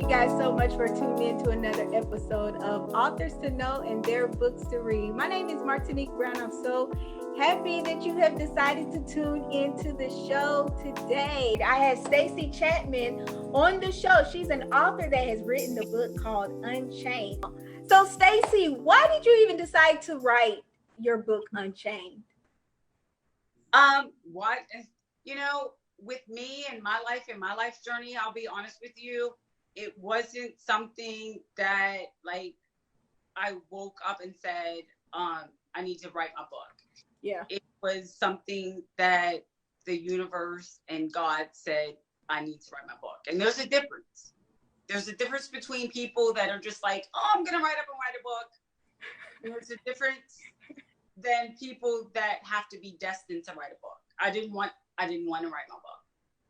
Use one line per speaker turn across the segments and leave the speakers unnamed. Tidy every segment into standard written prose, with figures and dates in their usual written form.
you guys so much for tuning in to another episode of Authors to Know and Their Books to Read. My name is Martinique Brown. I'm so happy that you have decided to tune into the show today. I have Stacey Chatman on the show. She's an author that has written the book called Unchained. So Stacey, why did you even decide to write your book Unchained?
What, with me and my life and my life journey, I'll be honest with you, it wasn't something that I woke up and said, I need to write my book.
Yeah.
It was something that the universe and God said, I need to write my book. And there's a difference. There's a difference between people that are just like, oh, I'm going to write up and write a book. And there's a difference than people that have to be destined to write a book. I didn't want to write my book.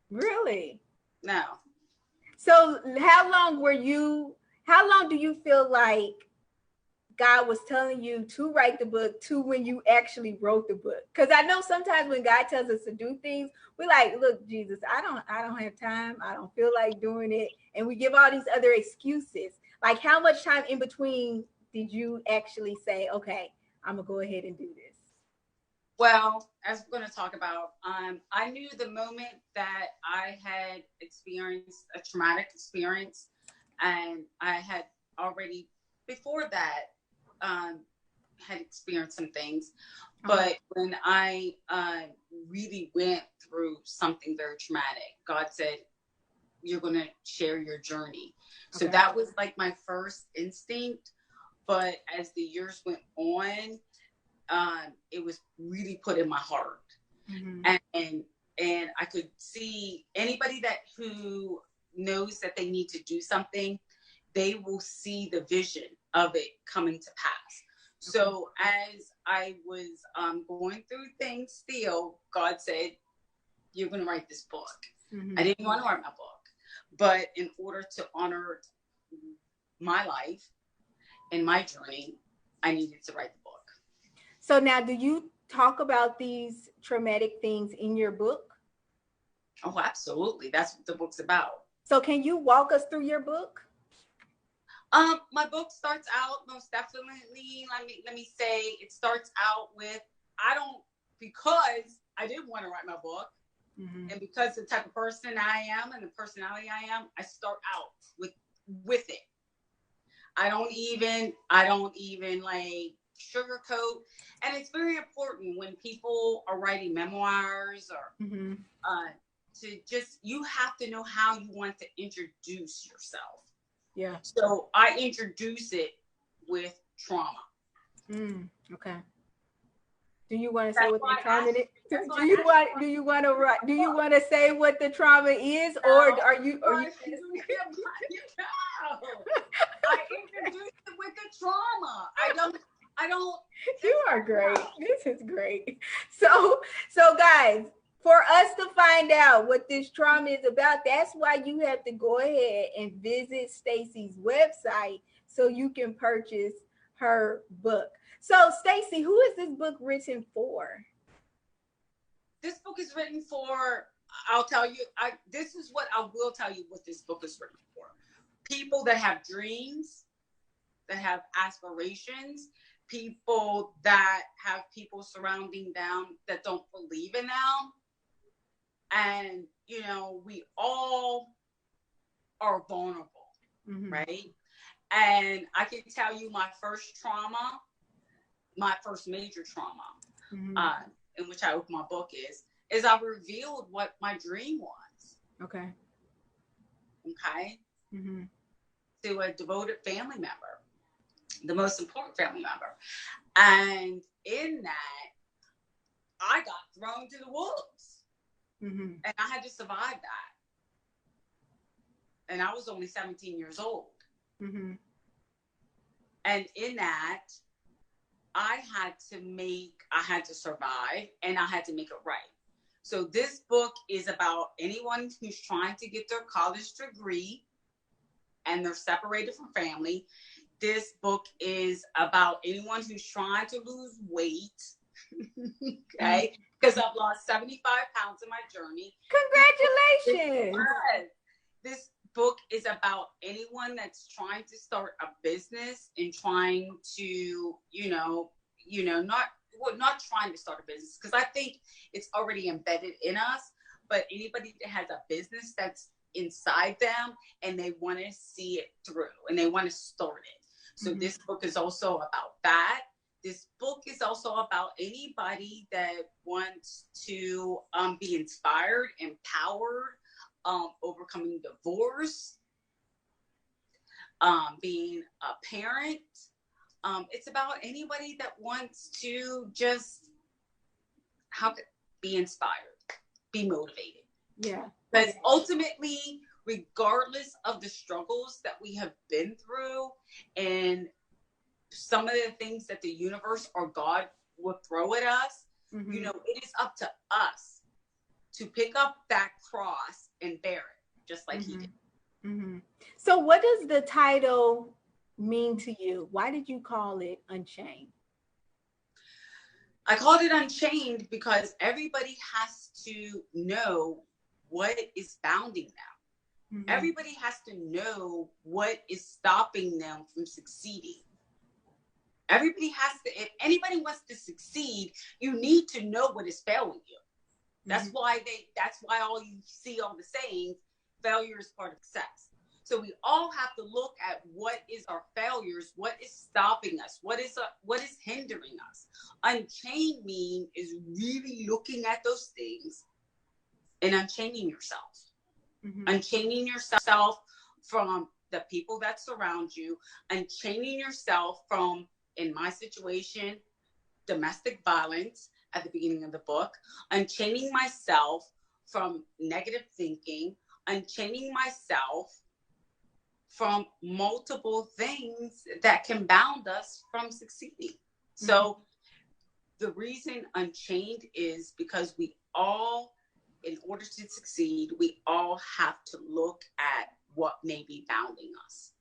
Really?
No.
So how long do you feel like God was telling you to write the book to when you actually wrote the book? Because I know sometimes when God tells us to do things, we're like, look, Jesus, I don't have time. I don't feel like doing it. And we give all these other excuses. Like, how much time in between did you actually say, okay, I'm going to go ahead and do this?
Well, as we're going to talk about, I knew the moment that I had experienced a traumatic experience, and I had already, before that, had experienced some things. But when I really went through something very traumatic, God said, you're going to share your journey. So that was like my first instinct. But as the years went on, it was really put in my heart. Mm-hmm. And I could see anybody who knows that they need to do something, they will see the vision of it coming to pass. Okay. So as I was going through things still, God said, you're going to write this book. Mm-hmm. I didn't want to write my book, but in order to honor my life and my journey, I needed to write the book.
So now, do you talk about these traumatic things in your book?
Oh, absolutely. That's what the book's about. So
can you walk us through your book?
My book starts out most definitely, let me say, it starts out with, because I didn't want to write my book, mm-hmm. and because the type of person I am and the personality I am, I start out with it. I don't even like sugarcoat. And it's very important when people are writing memoirs or mm-hmm. You have to know how you want to introduce yourself.
Yeah.
So I introduce it with trauma.
Okay. Do you want to say what the trauma is? Do you want to say what the trauma is, or are you?
I introduce it with the trauma. I don't.
You are great. This is great. So guys, for us to find out what this trauma is about, that's why you have to go ahead and visit Stacey's website so you can purchase her book. So Stacey, who is this book written for?
This book is written for, I'll tell you, this is what I will tell you what this book is written for. People that have dreams, that have aspirations, people that have people surrounding them that don't believe in them. And, we all are vulnerable, mm-hmm. right? And I can tell you my first major trauma, mm-hmm. In which I open my book is I revealed what my dream was.
Okay.
Mm-hmm. To a devoted family member, the most important family member. And in that, I got thrown to the wolves. Mm-hmm. And I had to survive that. And I was only 17 years old. Mm-hmm. And in that, I had to survive, and I had to make it right. So this book is about anyone who's trying to get their college degree and they're separated from family. This book is about anyone who's trying to lose weight. Okay. Because I've lost 75 pounds in my journey.
Congratulations.
This book is about anyone that's trying to start a business and trying to, not trying to start a business, because I think it's already embedded in us, but anybody that has a business that's inside them and they want to see it through and they want to start it. So this book is also about that. This book is also about anybody that wants to be inspired, empowered, overcoming divorce, being a parent. It's about anybody that wants to just be inspired, be motivated.
Yeah.
Because ultimately, regardless of the struggles that we have been through and some of the things that the universe or God will throw at us, it is up to us to pick up that cross and bear it, just like he did.
So what does the title mean to you? Why did you call it Unchained?
I called it Unchained because everybody has to know what is bounding them. Everybody has to know what is stopping them from succeeding. Everybody has to, if anybody wants to succeed, you need to know what is failing you. That's why all you see all the sayings, failure is part of success. So we all have to look at what is our failures, what is stopping us, what is hindering us. Unchained is really looking at those things and unchaining yourself. Unchaining yourself from the people that surround you, unchaining yourself from, in my situation, domestic violence at the beginning of the book, unchaining myself from negative thinking, unchaining myself from multiple things that can bound us from succeeding. So the reason Unchained is because we all, in order to succeed, we all have to look at what may be bounding us.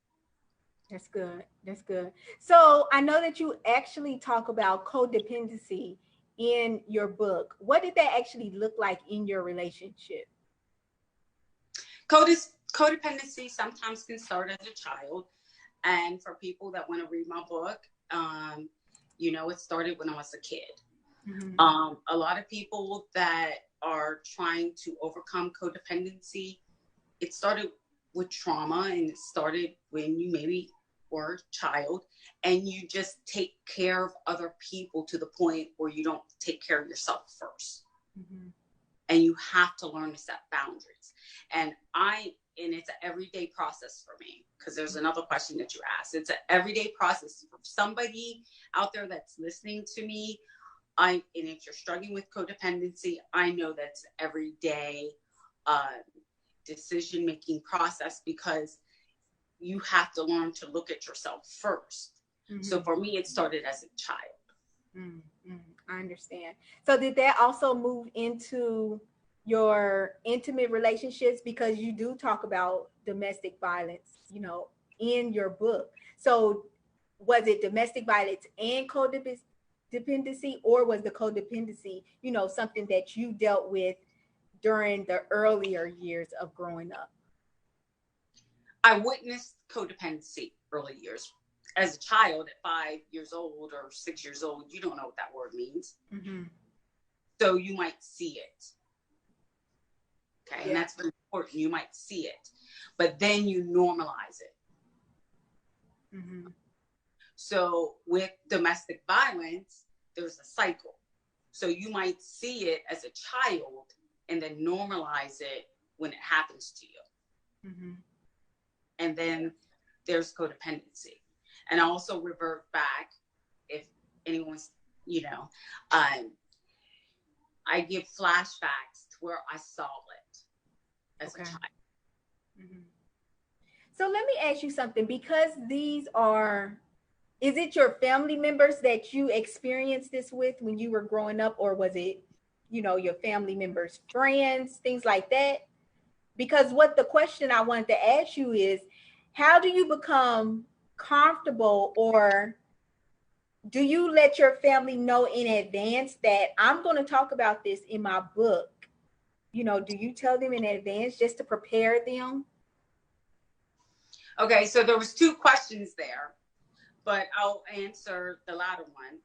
That's good. That's good. So I know that you actually talk about codependency in your book. What did that actually look like in your relationship?
Codependency sometimes can start as a child. And for people that want to read my book, it started when I was a kid. A lot of people that are trying to overcome codependency, it started with trauma, and it started when you maybe were a child and you just take care of other people to the point where you don't take care of yourself first. And you have to learn to set boundaries. And it's an everyday process for me, because there's another question that you asked. It's an everyday process for somebody out there that's listening to me. And if you're struggling with codependency, I know that's everyday decision-making process, because you have to learn to look at yourself first. So for me, it started as a child.
I understand. So did that also move into your intimate relationships? Because you do talk about domestic violence, in your book. So was it domestic violence and codependency, or was the codependency, something that you dealt with during the earlier years of growing up?
I witnessed codependency early years. As a child at 5 years old or 6 years old, you don't know what that word means. So you might see it. Okay. Yeah. And that's very important. You might see it, but then you normalize it. So with domestic violence, there's a cycle. So you might see it as a child and then normalize it when it happens to you. And then there's codependency. And I also revert back, if anyone's, I give flashbacks to where I saw it as a child.
So let me ask you something, because is it your family members that you experienced this with when you were growing up, or was it, your family members, friends, things like that? Because what the question I wanted to ask you is, how do you become comfortable, or do you let your family know in advance that I'm going to talk about this in my book? Do you tell them in advance just to prepare them?
Okay, so there was 2 questions there, but I'll answer the latter one.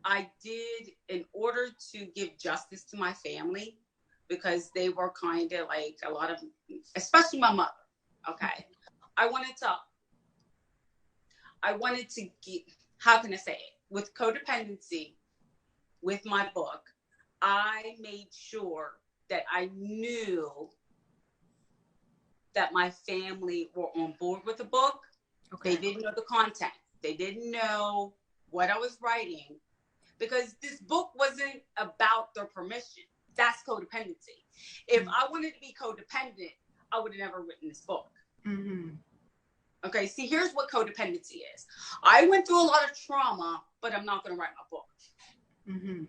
I did, in order to give justice to my family, because they were kind of like a lot of, especially my mother. Okay, I wanted to get, how can I say it? With codependency, with my book, I made sure that I knew that my family were on board with the book. Okay. They didn't know the content. They didn't know what I was writing, because this book wasn't about their permission. That's codependency. If I wanted to be codependent, I would have never written this book. Mm-hmm. Okay, see, here's what codependency is. I went through a lot of trauma, but I'm not going to write my book. Mm-hmm.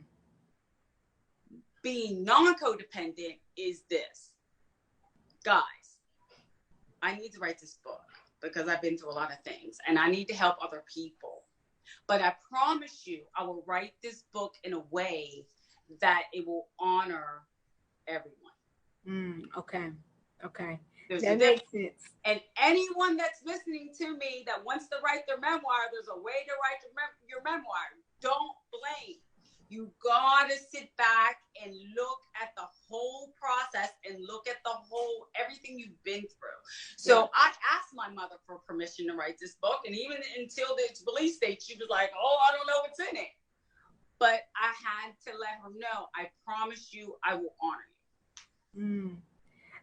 Being non-codependent is this. Guys, I need to write this book because I've been through a lot of things and I need to help other people. But I promise you, I will write this book in a way that it will honor everyone. Okay. That makes sense. And anyone that's listening to me that wants to write their memoir, there's a way to write your memoir. Don't blame. You gotta sit back and look at the whole process and look at the whole, everything you've been through. So I asked my mother for permission to write this book. And even until its release date, she was like, oh, I don't know what's in it. But I had to let her know, I promise you, I will honor you.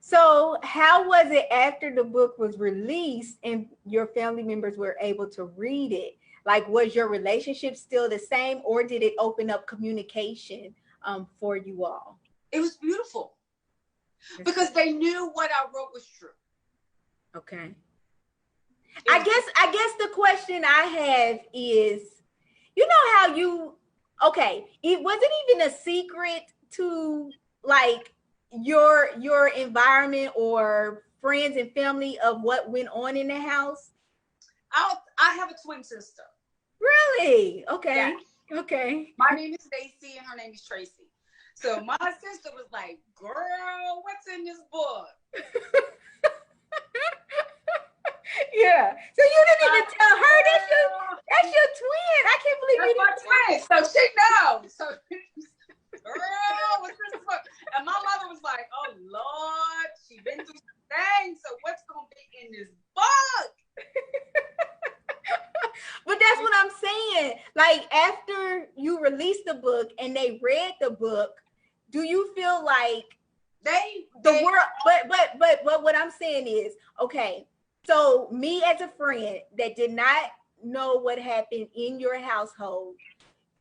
So how was it after the book was released and your family members were able to read it? Like, was your relationship still the same, or did it open up communication for you all?
It was beautiful because they knew what I wrote was true.
Okay. I guess the question I have is, you know how it wasn't even a secret to like your environment or friends and family of what went on in the house?
I have a twin sister.
Really? Okay. Yeah. Okay.
My name is Stacey and her name is Tracy. So my sister was like, girl, what's in this book?
Yeah. So you didn't even tell her that's your twin. I can't believe
that's my twin. So she knows. So girl, what's this book? And my mother was like, oh Lord, she been through some things. So what's gonna be in this book?
But that's what I'm saying. Like, after you released the book and they read the book, do you feel like the world? But what I'm saying is, okay, so me as a friend that did not know what happened in your household,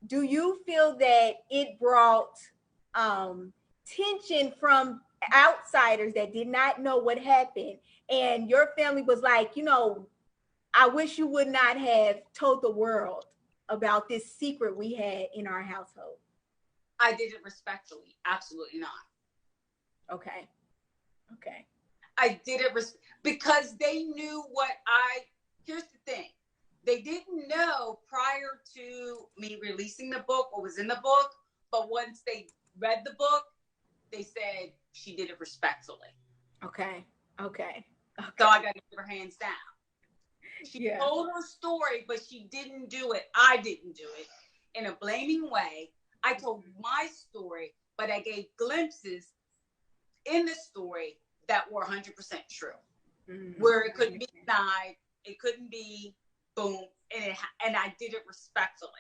do you feel that it brought tension from outsiders that did not know what happened, and your family was like, I wish you would not have told the world about this secret we had in our household?
I did it respectfully. Absolutely not.
Okay.
I did it because they knew here's the thing. They didn't know prior to me releasing the book what was in the book, but once they read the book, they said she did it respectfully. Okay. So I got to give her hands down. She told her story, but she didn't do it. I didn't do it in a blaming way. I told my story, but I gave glimpses in the story that were 100% true. Mm-hmm. Where it couldn't be denied, it couldn't be boom, and I did it respectfully.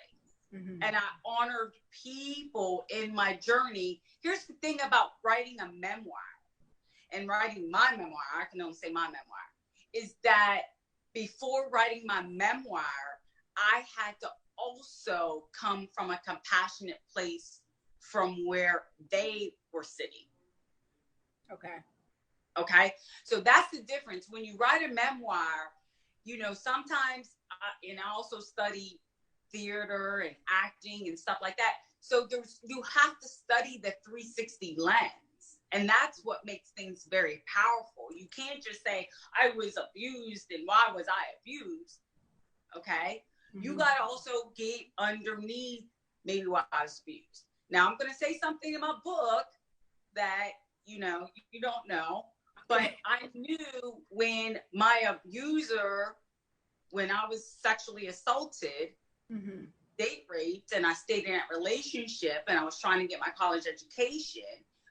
Mm-hmm. And I honored people in my journey. Here's the thing about writing a memoir and writing my memoir, I can only say my memoir, is that before writing my memoir, I had to also come from a compassionate place from where they were sitting. Okay. So that's the difference. When you write a memoir, sometimes, and I also study theater and acting and stuff like that. So you have to study the 360 lens. And that's what makes things very powerful. You can't just say, I was abused and why was I abused? Okay. Mm-hmm. You got to also get underneath maybe why I was abused. Now I'm going to say something in my book that, you don't know, but I knew when my abuser, when I was sexually assaulted, date raped, and I stayed in that relationship, and I was trying to get my college education,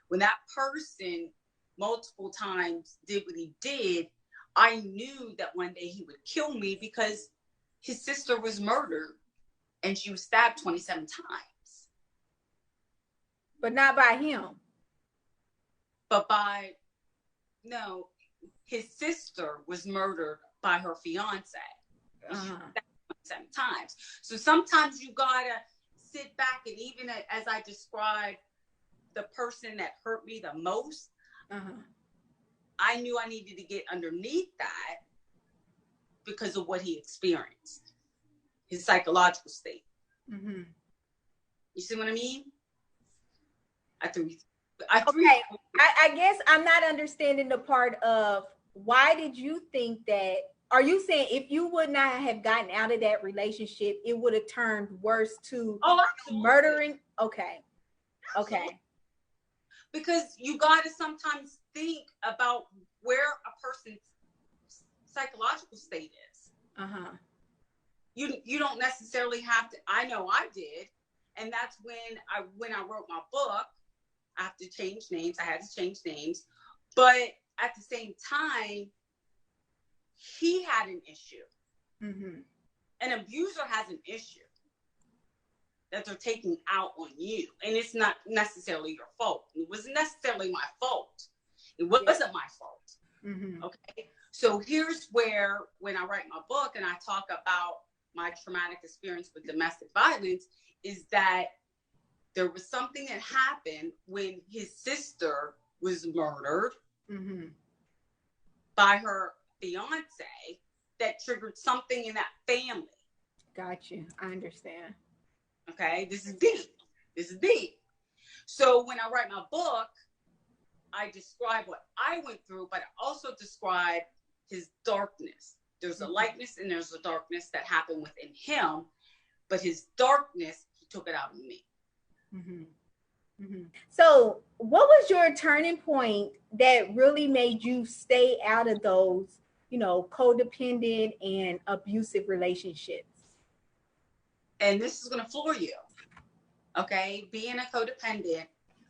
when that person multiple times did what he did, I knew that one day he would kill me because his sister was murdered and she was stabbed 27 times.
But not by him.
But no, his sister was murdered by her fiance. 27 times. So sometimes you gotta sit back, and even as I described the person that hurt me the most, I knew I needed to get underneath that because of what he experienced, his psychological state. You see what I mean? Okay.
I guess I'm not understanding the part of why did you think that? Are you saying if you would not have gotten out of that relationship, it would have turned worse to murdering? Okay.
Because you got to sometimes think about where a person's psychological state is. You don't necessarily have to. I know I did, and that's when I wrote my book. I have to change names. I had to change names, but at the same time, he had an issue. An abuser has an issue that they're taking out on you, and it's not necessarily your fault. It wasn't necessarily my fault. It wasn't my fault. Okay, so here's where, when I write my book and I talk about my traumatic experience with domestic violence, is that there was something that happened when his sister was murdered by her fiance that triggered something in that family.
Got you. I understand.
Okay, this is deep. So when I write my book, I describe what I went through, but I also describe his darkness. There's a lightness and there's a darkness that happened within him, but his darkness, he took it out of me.
So what was your turning point that really made you stay out of those, codependent and abusive relationships?
And this is going to floor you. Okay. Being a codependent,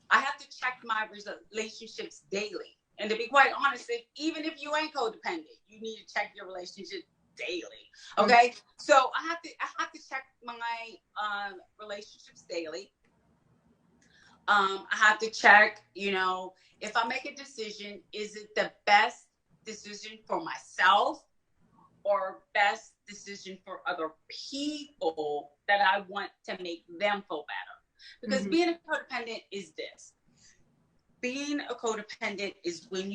I have to check my relationships daily. And to be quite honest, even if you ain't codependent, you need to check your relationship daily. Okay. So I have to check my relationships daily. I have to check, if I make a decision, is it the best decision for myself or best decision for other people that I want to make them feel better? Because being a codependent is this. Being a codependent is when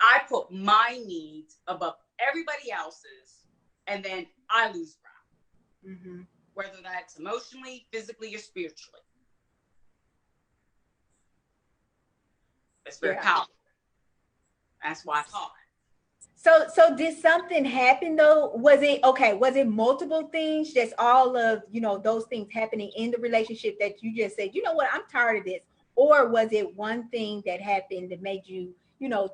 I put my needs above everybody else's, and then I lose ground. Whether that's emotionally, physically, or spiritually. It's very powerful. That's why I call it.
So did something happen though? Was it multiple things? Just all of, those things happening in the relationship that you just said, you know what, I'm tired of this? Or was it one thing that happened that made you,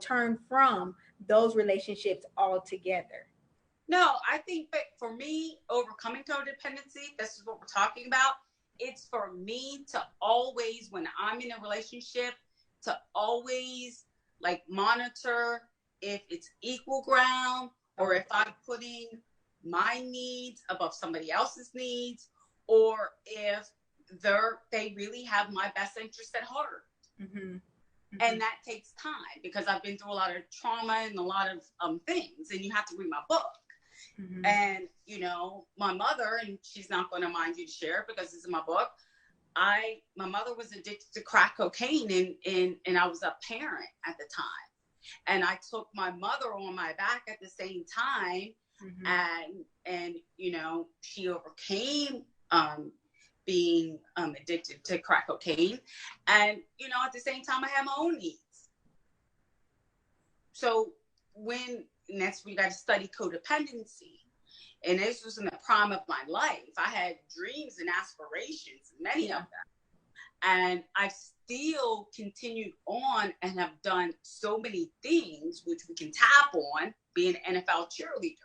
turn from those relationships altogether?
No, I think that for me, overcoming codependency, this is what we're talking about. It's for me to always, when I'm in a relationship, to always monitor if it's equal ground or if I'm putting my needs above somebody else's needs, or if they really have my best interest at heart. And that takes time because I've been through a lot of trauma and a lot of things, and you have to read my book. And, my mother, and she's not going to mind you to share because this is my book. My mother was addicted to crack cocaine and I was a parent at the time. And I took my mother on my back at the same time. And she overcame being addicted to crack cocaine. And, at the same time, I had my own needs. So that's when you got to study codependency. And this was in the prime of my life. I had dreams and aspirations, many of them. And I still continued on and have done so many things, which we can tap on, being an NFL cheerleader,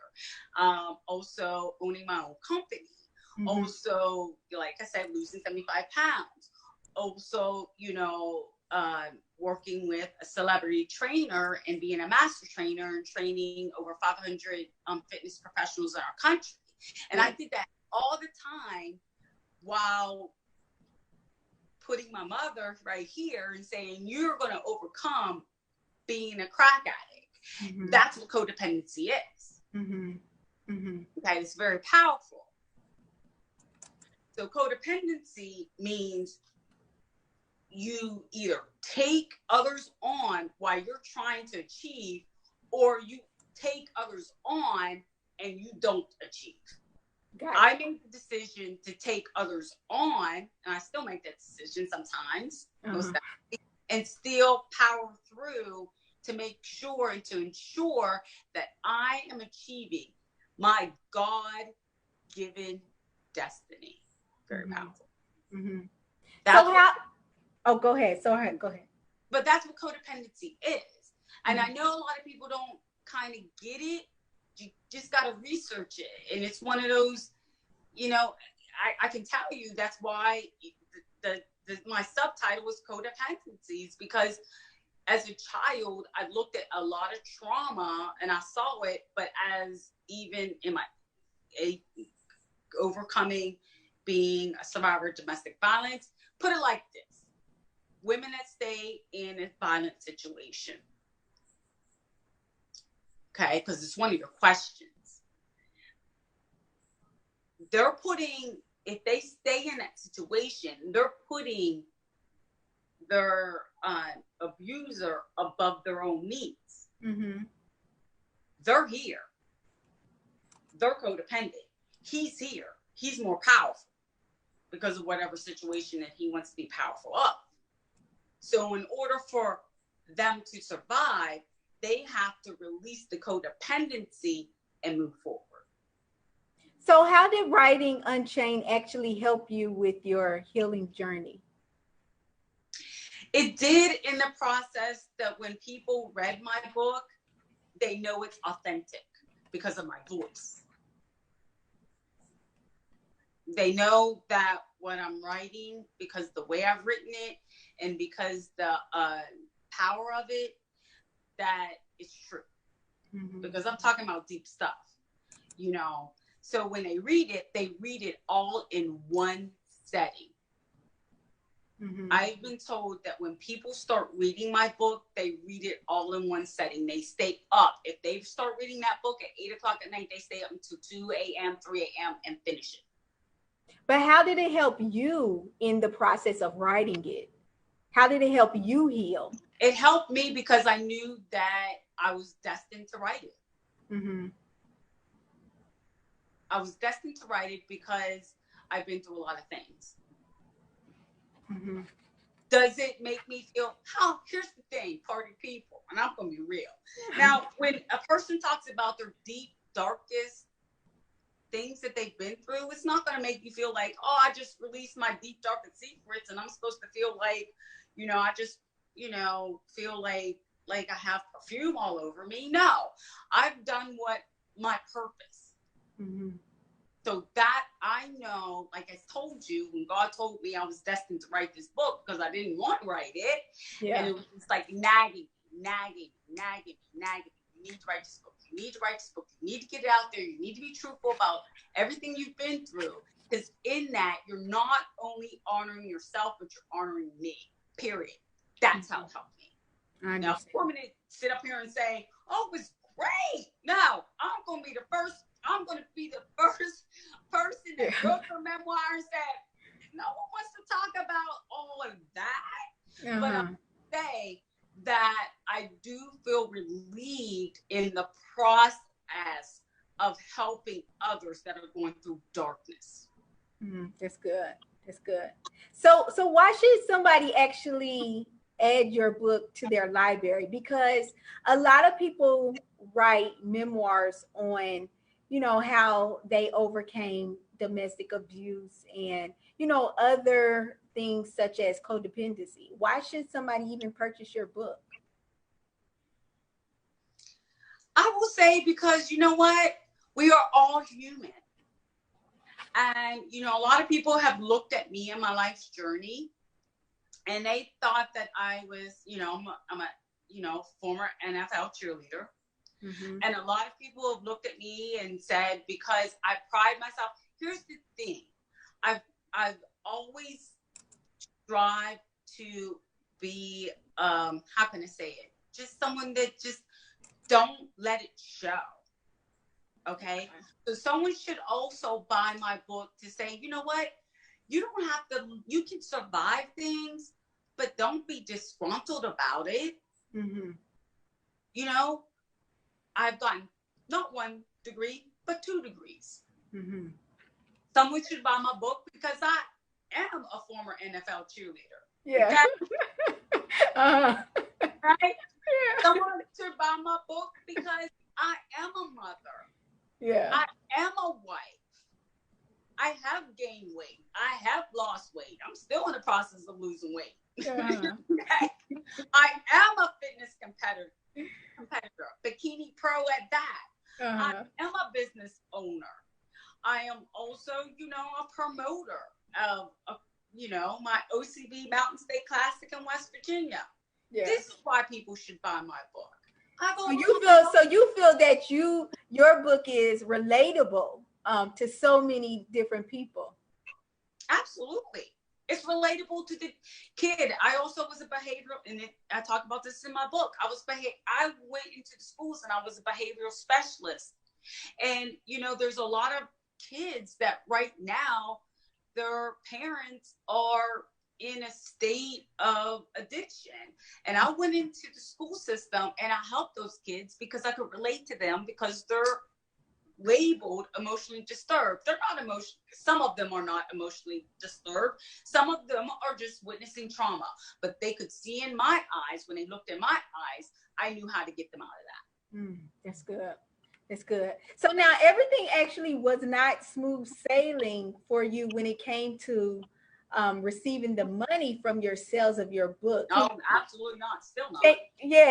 also owning my own company, also, like I said, losing 75 pounds, also, working with a celebrity trainer and being a master trainer and training over 500 fitness professionals in our country. And I did that all the time while putting my mother right here and saying, you're going to overcome being a crack addict. That's what codependency is. Okay, it's very powerful. So codependency means you either take others on while you're trying to achieve, or you take others on and you don't achieve. I made the decision to take others on, and I still make that decision sometimes, and still power through to make sure and to ensure that I am achieving my God-given destiny. Very powerful.
Go ahead. Go ahead.
But that's what codependency is. And I know a lot of people don't kind of get it. You just got to research it. And it's one of those, I can tell you that's why my subtitle was codependencies, because as a child, I looked at a lot of trauma and I saw it, but as even in my overcoming being a survivor of domestic violence, put it like this: women that stay in a violent situation. Okay, because it's one of your questions. If they stay in that situation, they're putting their abuser above their own needs. They're here. They're codependent. He's here. He's more powerful because of whatever situation that he wants to be powerful of. So in order for them to survive, they have to release the codependency and move forward.
So how did writing Unchained actually help you with your healing journey?
It did, in the process that when people read my book, they know it's authentic because of my voice. They know that what I'm writing, because the way I've written it and because the power of it, that it's true. Because I'm talking about deep stuff, So when they read it all in one setting. I've been told that when people start reading my book, they read it all in one setting. They stay up. If they start reading that book at 8:00 at night, they stay up until 2 a.m., 3 a.m. and finish it.
But how did it help you in the process of writing it? How did it help you heal?
It helped me because I knew that I was destined to write it. I was destined to write it because I've been through a lot of things. Does it make me feel, here's the thing, party people, and I'm going to be real. Now, when a person talks about their deep, darkest things that they've been through, it's not going to make you feel like, I just released my deep, darkest secrets and I'm supposed to feel like, I just, feel like I have perfume all over me. No, I've done what my purpose. So that I know, like I told you, when God told me I was destined to write this book because I didn't want to write it. And it was just like nagging. You need to write this book. You need to write this book. You need to get it out there. You need to be truthful about everything you've been through. Because in that, you're not only honoring yourself, but you're honoring me, period. That's how it helped me. Now, for a minute, sit up here and say, it was great. No, I'm going to be the first person that wrote her memoir and said, no one wants to talk about all of that. But I'll say that I do feel relieved in the process of helping others that are going through darkness.
That's good. So why should somebody actually add your book to their library? Because a lot of people write memoirs on how they overcame domestic abuse and other things such as codependency. Why should somebody even purchase your book?
I will say because you know what? We are all human. And, you know, a lot of people have looked at me and my life's journey and they thought that I was, you know, I'm a you know, former NFL cheerleader. Mm-hmm. And a lot of people have looked at me and said, because I pride myself. Here's the thing. I've always strived to be, how can I say it? Just someone that just don't let it show. Okay. So someone should also buy my book to say, you know what? You don't have to, you can survive things, but don't be disgruntled about it. Mm-hmm. You know, I've gotten not 1 degree, but 2 degrees. Mm-hmm. Someone should buy my book because I am a former NFL cheerleader.
Yeah.
Okay? Right? Yeah. Someone should buy my book because I am a mother.
Yeah.
I am a wife. I have gained weight. I have lost weight. I'm still in the process of losing weight. Uh-huh. Okay? I am a fitness competitor, bikini pro at that. Uh-huh. I am a business owner. I am also, you know, a promoter of you know, my OCB Mountain State Classic in West Virginia. Yeah. This is why people should buy my book.
So you feel that your book is relatable to so many different people.
Absolutely. It's relatable to the kid. I also was a behavioral, and I talk about this in my book. I went into the schools and I was a behavioral specialist. And, you know, there's a lot of kids that right now, their parents are in a state of addiction. And I went into the school system and I helped those kids because I could relate to them because they're labeled emotionally disturbed. They're not emotional. Some of them are not emotionally disturbed. Some of them are just witnessing trauma. But they could see in my eyes, when they looked in my eyes, I knew how to get them out of that.
That's good. That's good. So now everything actually was not smooth sailing for you when it came to receiving the money from your sales of your book.
No, absolutely not. Still not.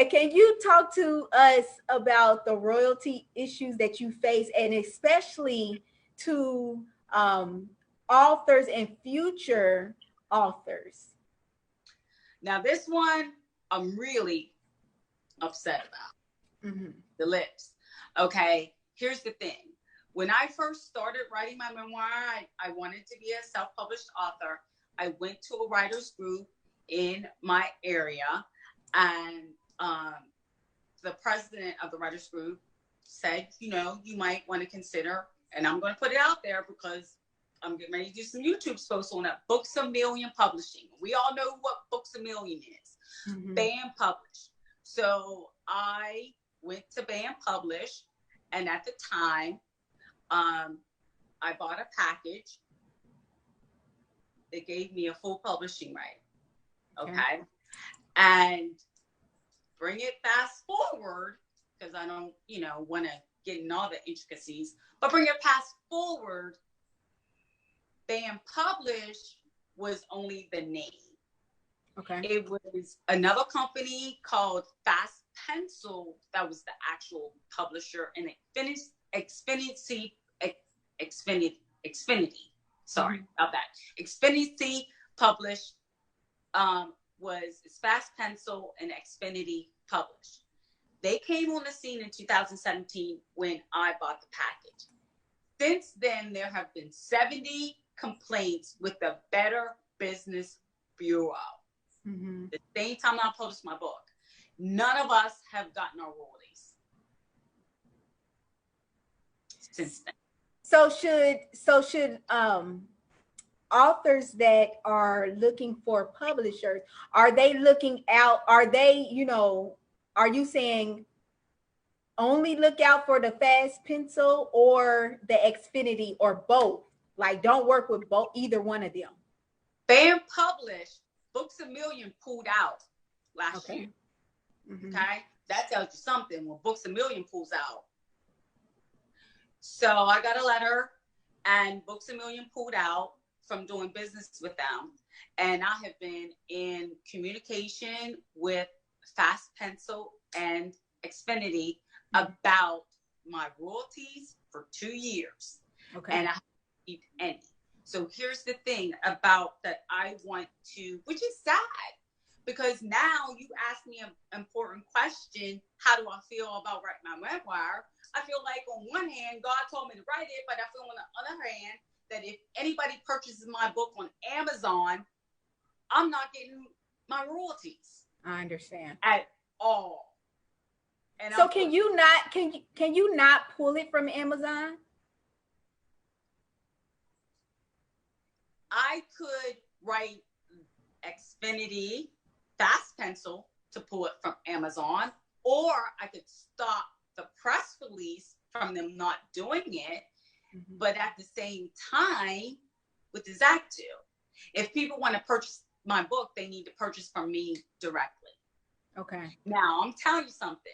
Can you talk to us about the royalty issues that you face, and especially to authors and future authors?
Now, this one I'm really upset about. Mm-hmm. The lips. Okay, here's the thing. When I first started writing my memoir, I wanted to be a self-published author. I went to a writer's group in my area, and the president of the writer's group said, you know, you might want to consider, and I'm going to put it out there because I'm getting ready to do some YouTube posts on that, Books A Million Publishing. We all know what Books A Million is. Mm-hmm. Ban Publish. So I went to Ban Publish, and at the time, I bought a package. They gave me a full publishing right. Okay. And bring it fast forward, because I don't, you know, want to get in all the intricacies, but bring it fast forward, Ban Publish was only the name. Okay. It was another company called Fast Pencil that was the actual publisher, and Xfinity. Sorry about that. Xfinity published was Fast Pencil and Xfinity published. They came on the scene in 2017 when I bought the package. Since then, there have been 70 complaints with the Better Business Bureau. Mm-hmm. The same time I published my book. None of us have gotten our royalties since then.
So should authors that are looking for publishers, are they looking out? Are they, you know, are you saying only look out for the Fast Pencil or the Xfinity, or both? Like, don't work with both, either one of them.
Ban Published, Books A Million pulled out last year. Mm-hmm. Okay, that tells you something when Books A Million pulls out. So I got a letter, and Books A Million pulled out. from doing business with them. And I have been in communication with Fast Pencil and Xfinity about my royalties for 2 years.
Okay.
And I haven't received any. So here's the thing about that I want to, which is sad, because now you asked me an important question. How do I feel about writing my memoir? I feel like on one hand, God told me to write it, but I feel on the other hand that if anybody purchases my book on Amazon, I'm not getting my royalties.
I understand.
At all. And
so can you not pull it from Amazon?
I could write Xfinity Fast Pencil to pull it from Amazon, or I could stop the press release from them not doing it. Mm-hmm. But at the same time, what does that do? If people want to purchase my book, they need to purchase from me directly.
Okay.
Now, I'm telling you something.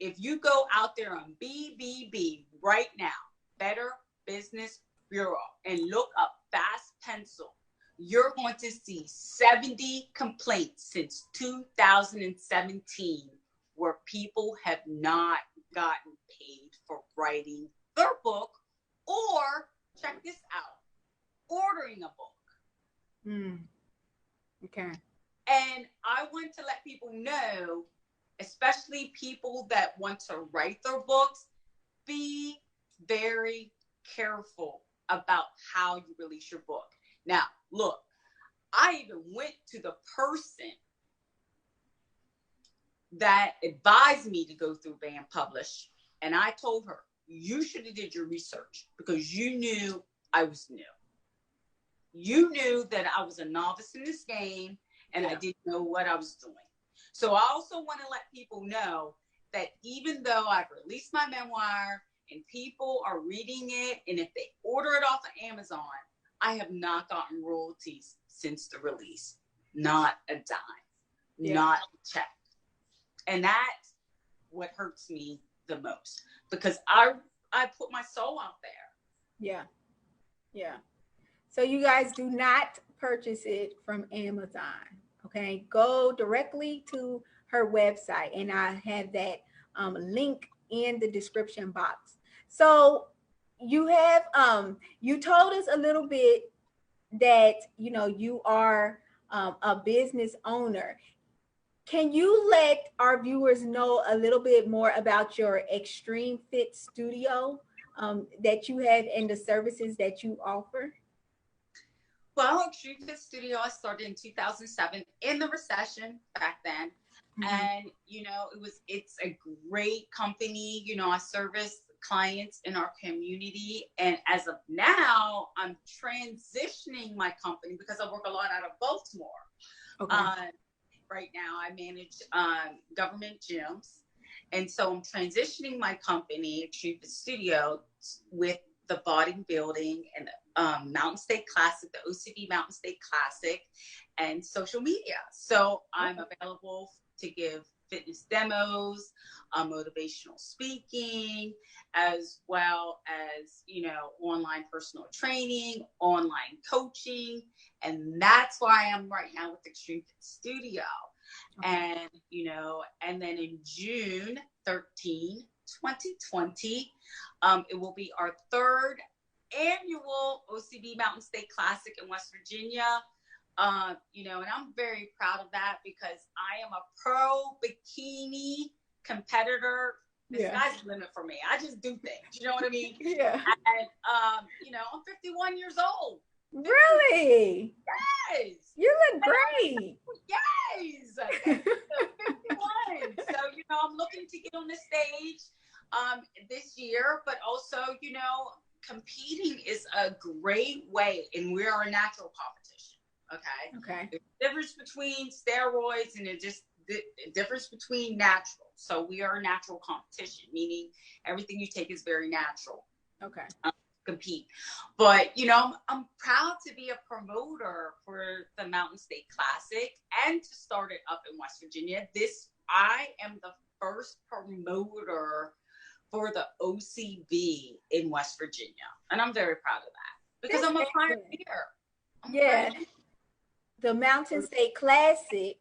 If you go out there on BBB right now, Better Business Bureau, and look up Fast Pencil, you're going to see 70 complaints since 2017 where people have not gotten paid for writing their book, or, check this out, ordering a book.
Okay.
And I want to let people know, especially people that want to write their books, be very careful about how you release your book. Now, look, I even went to the person that advised me to go through Band Publish, and I told her, you should have did your research because you knew I was new. You knew that I was a novice in this game, and I didn't know what I was doing. So I also want to let people know that even though I've released my memoir and people are reading it, and if they order it off of Amazon, I have not gotten royalties since the release. Not a dime, not a check. And that's what hurts me the most, because I put my soul out there.
Yeah. Yeah. So you guys do not purchase it from Amazon. Okay. Go directly to her website, and I have that link in the description box. So you have you told us a little bit that you are a business owner. Can you let our viewers know a little bit more about your Extreme Fit Studio that you have and the services that you offer?
Well, Extreme Fit Studio, I started in 2007 in the recession back then. Mm-hmm. And, it's a great company. I service clients in our community. And as of now, I'm transitioning my company because I work a lot out of Baltimore. Okay. Right now, I manage government gyms. And so I'm transitioning my company, Extreme Fit Studio, with the bodybuilding and Mountain State Classic, the OCB Mountain State Classic, and social media. So I'm available to give fitness demos, motivational speaking, as well as, online personal training, online coaching. And that's why I'm right now with Extreme Fit Studio. Okay. And then in June 13, 2020, it will be our third annual OCB Mountain State Classic in West Virginia. And I'm very proud of that because I am a pro bikini competitor. The sky's the limit for me. I just do things. You know what I mean?
Yeah.
And, I'm 51 years old.
Really?
Yes.
You look great.
Yes. 51. So, I'm looking to get on the stage this year, but also, competing is a great way, and we are a natural competition. Okay. There's a difference between steroids and the difference between natural. So we are a natural competition, meaning everything you take is very natural. Okay. Compete. But, I'm proud to be a promoter for the Mountain State Classic and to start it up in West Virginia. I am the first promoter for the OCB in West Virginia. And I'm very proud of that because I'm a pioneer.
Yeah. The Mountain State Classic,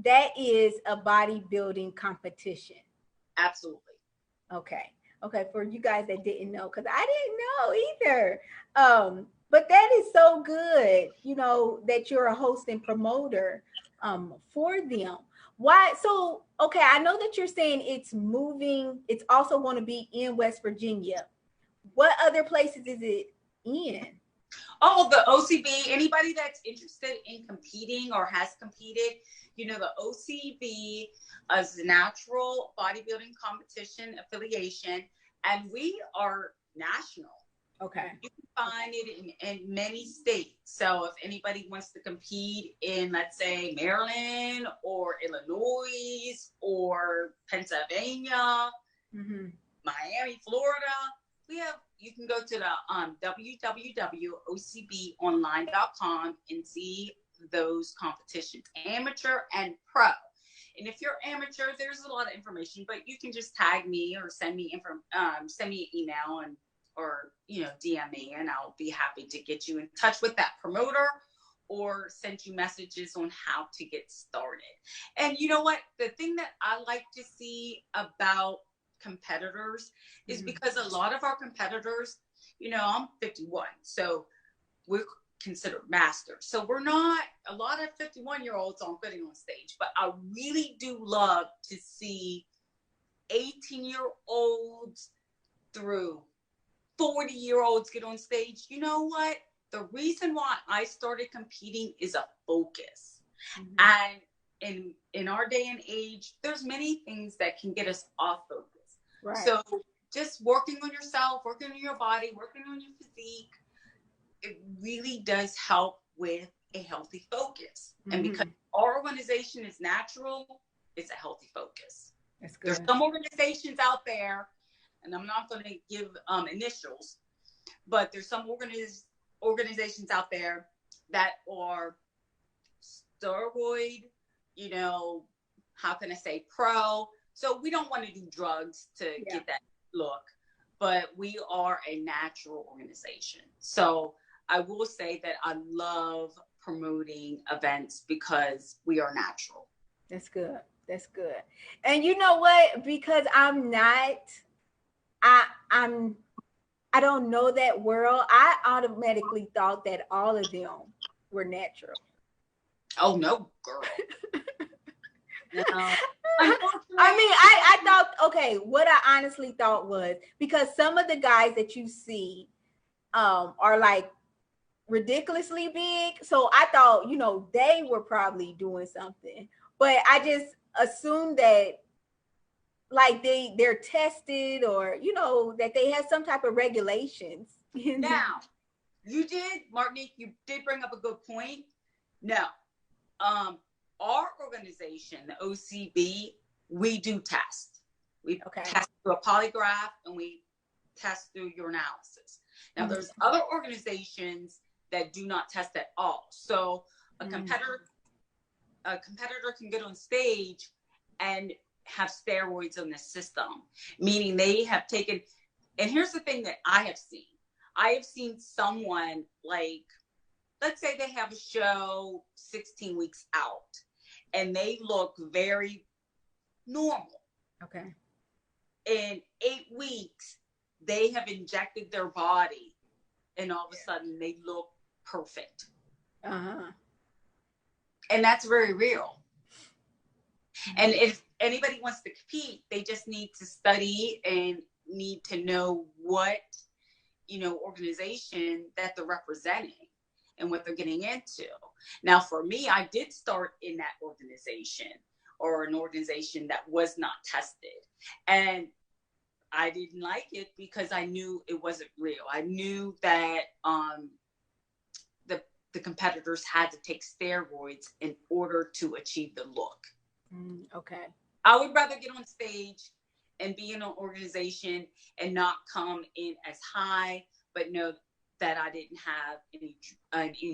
that is a bodybuilding competition.
Absolutely.
Okay. Okay. For you guys that didn't know, because I didn't know either. But that is so good, that you're a host and promoter for them. Why? So, okay, I know that you're saying it's moving, it's also going to be in West Virginia. What other places is it in?
Oh, the OCB, anybody that's interested in competing or has competed, the OCB is a natural bodybuilding competition affiliation, and we are national.
Okay.
You can find it in many states. So if anybody wants to compete in, let's say, Maryland or Illinois or Pennsylvania, Miami, Florida, you can go to the www.ocbonline.com and see those competitions, amateur and pro. And if you're amateur, there's a lot of information, but you can just tag me or send me an email or DM me, and I'll be happy to get you in touch with that promoter or send you messages on how to get started. And you know what? The thing that I like to see about competitors is because a lot of our competitors, I'm 51, so we're considered masters. So we're not a lot of 51-year-olds on getting on stage, but I really do love to see 18-year-olds through 40-year-olds get on stage. You know what? The reason why I started competing is a focus. And in our day and age, there's many things that can get us off focus. Right. So just working on yourself, working on your body, working on your physique, it really does help with a healthy focus. And because our organization is natural, it's a healthy focus.
That's good.
There's some organizations out there, and I'm not going to give initials, but there's some organizations out there that are steroid, how can I say, pro. So we don't want to do drugs to get that look, but we are a natural organization. So I will say that I love promoting events because we are natural.
That's good. That's good. And you know what? Because I don't know that world. I automatically thought that all of them were natural.
Oh no, girl. No.
I thought, okay, what I honestly thought was, because some of the guys that you see are like ridiculously big. So I thought, they were probably doing something. But I just assumed that like they're tested, or, that they have some type of regulations.
Now, Martinique, you did bring up a good point. No. Our organization, the OCB, we do test. We test through a polygraph, and we test through urinalysis. Now, there's other organizations that do not test at all. So a competitor can get on stage and have steroids in the system, meaning they have taken. And here's the thing that I have seen. I have seen someone, like, let's say they have a show 16 weeks out, and they look very normal.
Okay.
In 8 weeks, they have injected their body, and all of a sudden they look perfect. And that's very real. And if anybody wants to compete, they just need to study and need to know what, organization that they're representing and what they're getting into. Now, for me, I did start in that organization, or an organization that was not tested. And I didn't like it because I knew it wasn't real. I knew that the competitors had to take steroids in order to achieve the look.
Okay.
I would rather get on stage and be in an organization and not come in as high, but know that I didn't have any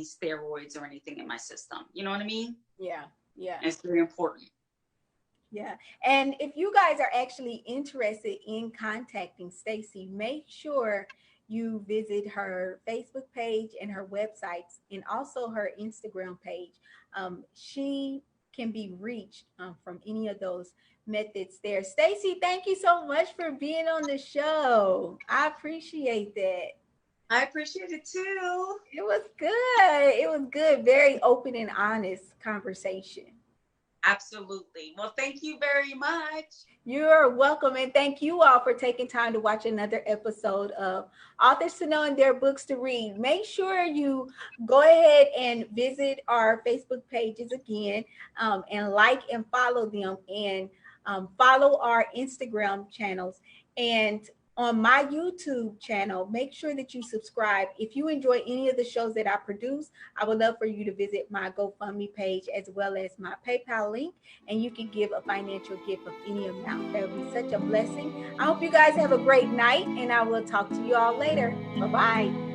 steroids or anything in my system. You know what I mean?
Yeah. Yeah.
And it's very important.
Yeah. And if you guys are actually interested in contacting Stacey, make sure you visit her Facebook page and her websites, and also her Instagram page. She can be reached from any of those methods there. Stacey, thank you so much for being on the show. I appreciate that.
I appreciate it too.
It was good. It was good. Very open and honest conversation.
Absolutely. Well, thank you very much.
You're welcome. And thank you all for taking time to watch another episode of Authors to Know and Their Books to Read. Make sure you go ahead and visit our Facebook pages again, and like and follow them, and follow our Instagram channels. And on my YouTube channel, make sure that you subscribe. If you enjoy any of the shows that I produce, I would love for you to visit my GoFundMe page as well as my PayPal link, and you can give a financial gift of any amount. That would be such a blessing. I hope you guys have a great night, and I will talk to you all later. Bye-bye.